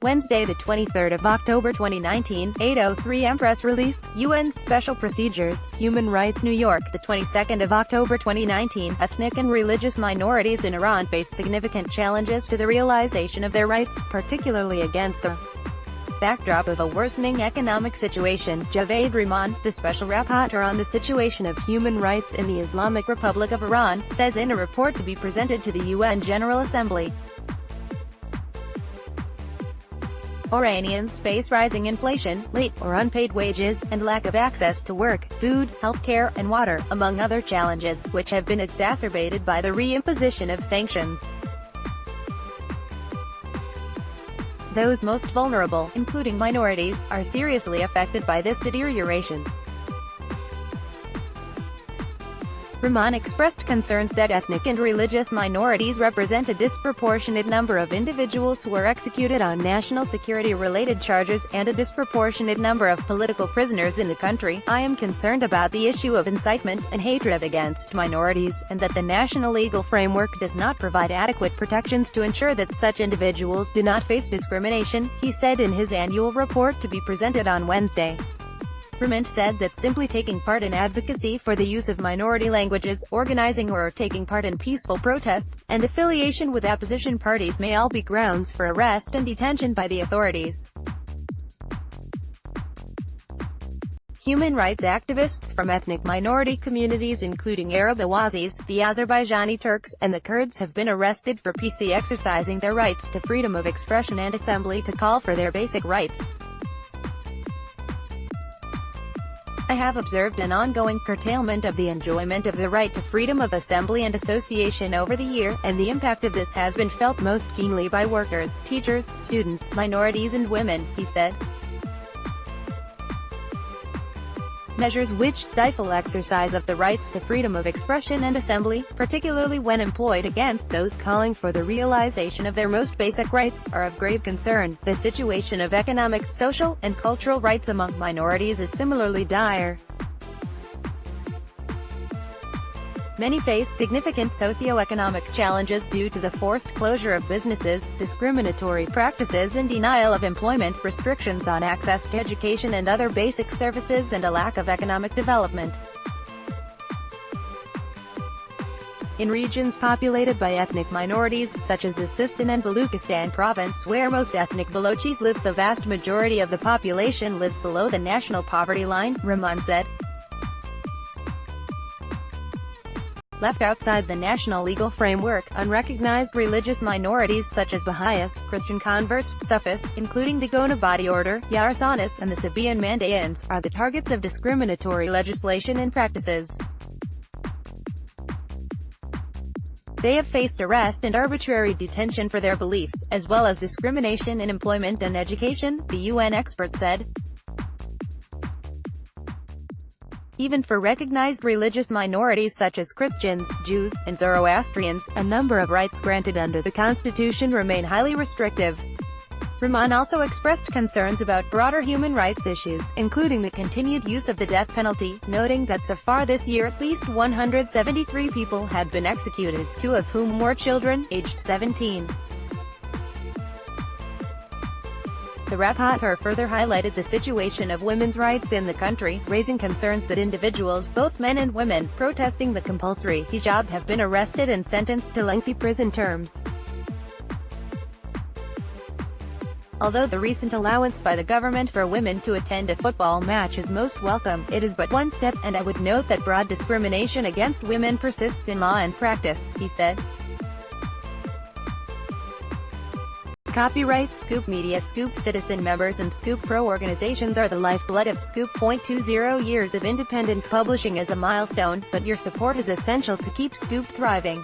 Wednesday, the 23rd of October 2019, 8:03 amPress release, UN Special Procedures, Human Rights New York, the 22nd of October 2019, ethnic and religious minorities in Iran face significant challenges to the realization of their rights, particularly against the backdrop of a worsening economic situation. Javed Rahman, the special rapporteur on the situation of human rights in the Islamic Republic of Iran, says in a report to be presented to the UN General Assembly. Iranians face rising inflation, late or unpaid wages, and lack of access to work, food, healthcare, and water, among other challenges, which have been exacerbated by the re-imposition of sanctions. Those most vulnerable, including minorities, are seriously affected by this deterioration. Rahman expressed concerns that ethnic and religious minorities represent a disproportionate number of individuals who are executed on national security-related charges, and a disproportionate number of political prisoners in the country. I am concerned about the issue of incitement and hatred against minorities, and that the national legal framework does not provide adequate protections to ensure that such individuals do not face discrimination, he said in his annual report to be presented on Wednesday. Rahman said that simply taking part in advocacy for the use of minority languages, organizing or taking part in peaceful protests, and affiliation with opposition parties may all be grounds for arrest and detention by the authorities. Human rights activists from ethnic minority communities including Arab Awazis, the Azerbaijani Turks, and the Kurds have been arrested for peacefully exercising their rights to freedom of expression and assembly to call for their basic rights. I have observed an ongoing curtailment of the enjoyment of the right to freedom of assembly and association over the year, and the impact of this has been felt most keenly by workers, teachers, students, minorities and women, he said. Measures which stifle exercise of the rights to freedom of expression and assembly, particularly when employed against those calling for the realization of their most basic rights, are of grave concern. The situation of economic, social, and cultural rights among minorities is similarly dire. Many face significant socio-economic challenges due to the forced closure of businesses, discriminatory practices and denial of employment, restrictions on access to education and other basic services, and a lack of economic development. In regions populated by ethnic minorities, such as the Sistan and Baluchistan province where most ethnic Balochis live, the vast majority of the population lives below the national poverty line, Rahman said. Left outside the national legal framework, unrecognized religious minorities such as Baha'is, Christian converts, Sufis, including the Gonabadi order, Yarsanis, and the Sabian Mandayans, are the targets of discriminatory legislation and practices. They have faced arrest and arbitrary detention for their beliefs, as well as discrimination in employment and education, the UN expert said. Even for recognized religious minorities such as Christians, Jews, and Zoroastrians, a number of rights granted under the Constitution remain highly restrictive. Rahman also expressed concerns about broader human rights issues, including the continued use of the death penalty, noting that so far this year at least 173 people had been executed, 2 of whom were children, aged 17. The rapporteur further highlighted the situation of women's rights in the country, raising concerns that individuals, both men and women, protesting the compulsory hijab have been arrested and sentenced to lengthy prison terms. Although the recent allowance by the government for women to attend a football match is most welcome, it is but one step, and I would note that broad discrimination against women persists in law and practice, he said. Copyright Scoop Media. Scoop Citizen members and Scoop Pro organizations are the lifeblood of Scoop. 20 years of independent publishing is a milestone, but your support is essential to keep Scoop thriving.